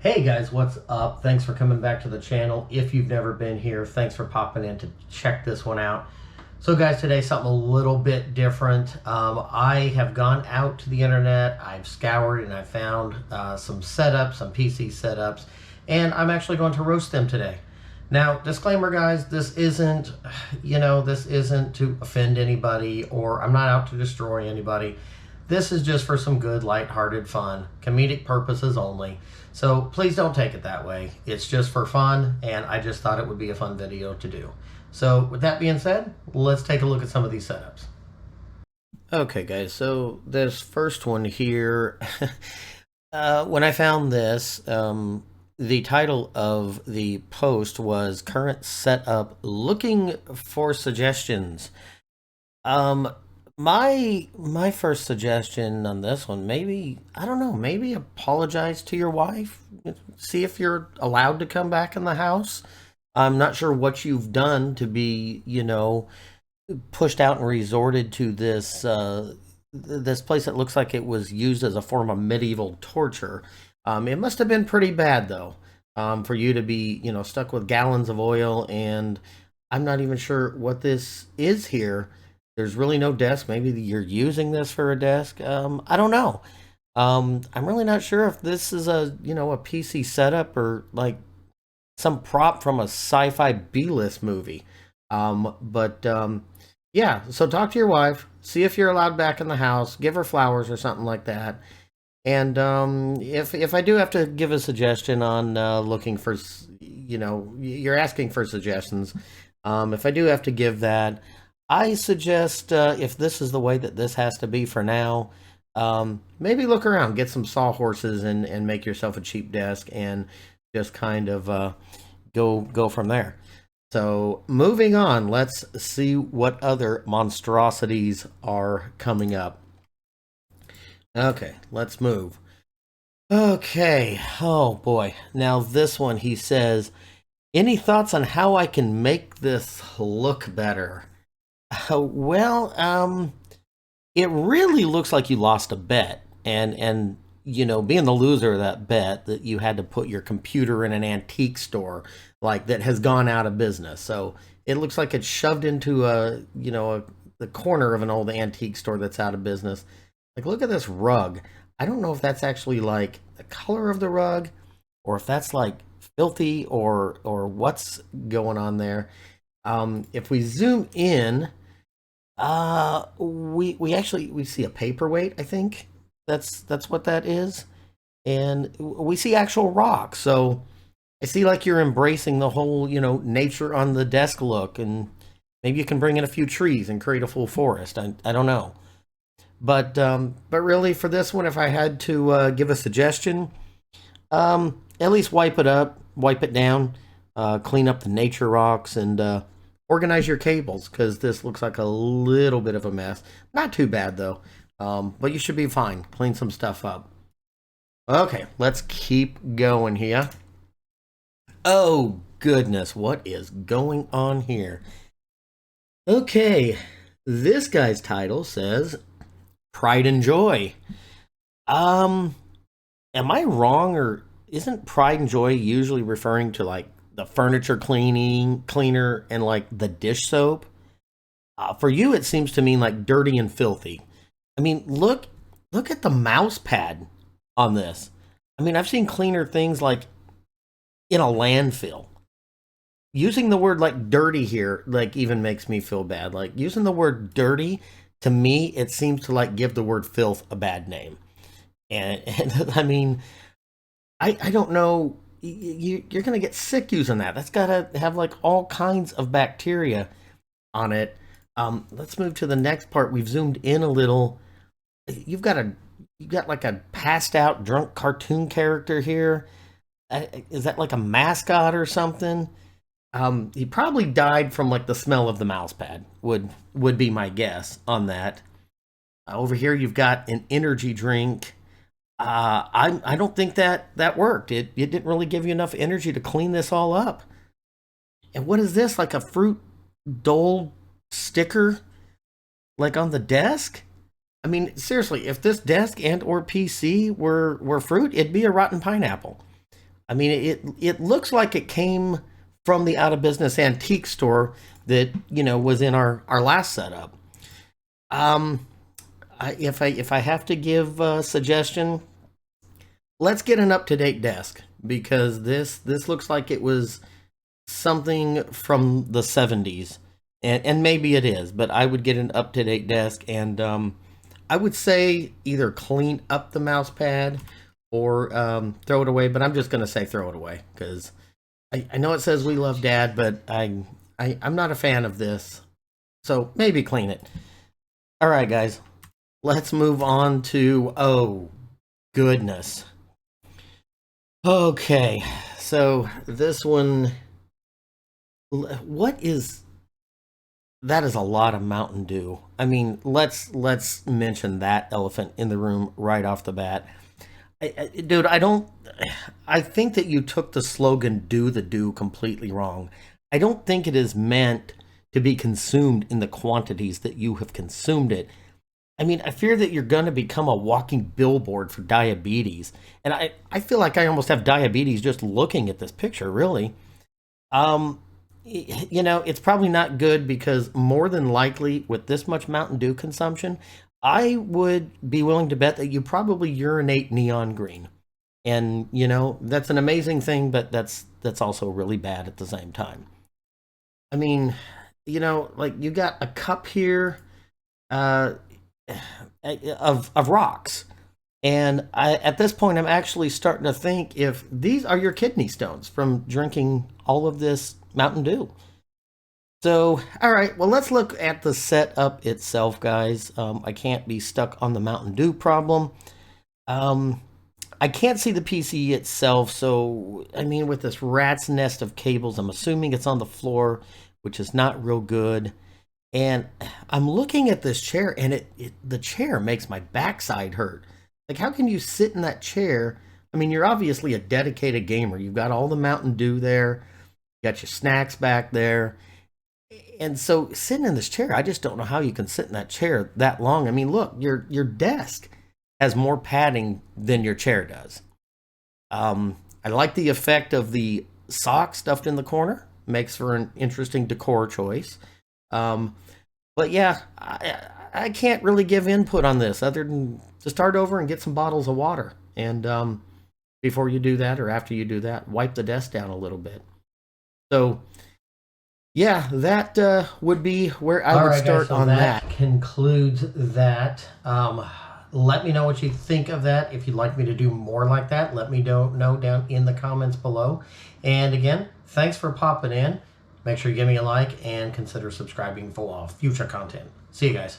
Hey guys, what's up? Thanks for coming back to the channel. If you've never been here, thanks for popping in to check this one out. So guys, today something a little bit different. I have gone out to the internet, I've scoured and I found some setups, some PC setups, and I'm actually going to roast them today. Now, disclaimer guys, this isn't, this isn't to offend anybody, or I'm not out to destroy anybody. This is just for some good, lighthearted fun, comedic purposes only. So please don't take it that way. It's just for fun, and I just thought it would be a fun video to do. So with that being said, let's take a look at some of these setups. Okay, guys, so this first one here, when I found this, the title of the post was Current Setup Looking for Suggestions. My first suggestion on this one, maybe, I don't know, maybe apologize to your wife. See if you're allowed to come back in the house. I'm not sure what you've done to be, pushed out and resorted to this place that looks like it was used as a form of medieval torture. It must have been pretty bad though, for you to be, stuck with gallons of oil, and I'm not even sure what this is here. There's really no desk. Maybe you're using this for a desk. I don't know. I'm really not sure if this is a PC setup or like some prop from a sci-fi B-list movie. Yeah. So talk to your wife. See if you're allowed back in the house. Give her flowers or something like that. And if I do have to give a suggestion on looking for, you're asking for suggestions. If I do have to give that, I suggest if this is the way that this has to be for now, maybe look around, get some sawhorses and make yourself a cheap desk and just kind of go from there. So moving on, let's see what other monstrosities are coming up. Okay, let's move. Okay, oh boy. Now this one, he says, any thoughts on how I can make this look better? Well, it really looks like you lost a bet, and being the loser of that bet, that you had to put your computer in an antique store like that has gone out of business. So it looks like it's shoved into the corner of an old antique store that's out of business. Like, look at this rug. I don't know if that's actually like the color of the rug, or if that's like filthy, or what's going on there. If we zoom in, we see a paperweight. I think that's what that is, and we see actual rock. So I see like you're embracing the whole nature on the desk look, and maybe you can bring in a few trees and create a full forest. I don't know, but really for this one, if I had to give a suggestion, at least wipe it up, wipe it down, clean up the nature rocks, and organize your cables, because this looks like a little bit of a mess. Not too bad though, but you should be fine. Clean some stuff up. Okay, let's keep going here. Oh goodness, what is going on here? Okay, this guy's title says Pride and Joy. Am I wrong, or isn't Pride and Joy usually referring to like the furniture cleaner and like the dish soap? For you, it seems to mean like dirty and filthy. I mean, look at the mouse pad on this. I mean, I've seen cleaner things like in a landfill. Using the word like dirty here, like, even makes me feel bad. Like, using the word dirty, to me, it seems to like give the word filth a bad name. And I mean, I don't know. You're gonna get sick using that. That's gotta have like all kinds of bacteria on it. Let's move to the next part. We've zoomed in a little. You've got like a passed out drunk cartoon character here. Is that like a mascot or something? He probably died from like the smell of the mouse pad. Would be my guess on that. Over here, you've got an energy drink. I don't think that worked. It didn't really give you enough energy to clean this all up. And what is this? Like a fruit dole sticker, like on the desk? I mean, seriously, if this desk and or PC were fruit, it'd be a rotten pineapple. I mean, it looks like it came from the out of business antique store that was in our last setup. Um, if I have to give a suggestion, let's get an up to date desk because this looks like it was something from the 70s, and maybe it is, but I would get an up to date desk, and I would say either clean up the mouse pad or throw it away. But I'm just gonna say throw it away because I know it says we love dad, but I'm not a fan of this. So maybe clean it. All right, guys, let's move on to, oh goodness. Okay, so this one, what is that? Is a lot of Mountain Dew. I mean, let's mention that elephant in the room right off the bat. Dude, I don't. I think that you took the slogan "Do the Do" completely wrong. I don't think it is meant to be consumed in the quantities that you have consumed it. I mean, I fear that you're going to become a walking billboard for diabetes. And I feel like I almost have diabetes just looking at this picture, really. Um, it's probably not good because more than likely, with this much Mountain Dew consumption, I would be willing to bet that you probably urinate neon green. And, that's an amazing thing, but that's also really bad at the same time. I mean, like you got a cup here. Uh, of rocks. And at this point, I'm actually starting to think if these are your kidney stones from drinking all of this Mountain Dew. So, all right, well, let's look at the setup itself, guys. I can't be stuck on the Mountain Dew problem. Um, I can't see the PC itself, so I mean, with this rat's nest of cables, I'm assuming it's on the floor, which is not real good. And I'm looking at this chair, and the chair makes my backside hurt. Like, how can you sit in that chair? I mean, you're obviously a dedicated gamer. You've got all the Mountain Dew there, you got your snacks back there. And so sitting in this chair, I just don't know how you can sit in that chair that long. I mean, look, your desk has more padding than your chair does. I like the effect of the sock stuffed in the corner. Makes for an interesting decor choice. Um, but yeah, I can't really give input on this other than to start over and get some bottles of water. And before you do that, or after you do that, wipe the desk down a little bit. So yeah, that would be where I would start, guys, so on that. Concludes that. Let me know what you think of that. If you'd like me to do more like that, let me know down in the comments below. And again, thanks for popping in. Make sure you give me a like and consider subscribing for future content. See you guys.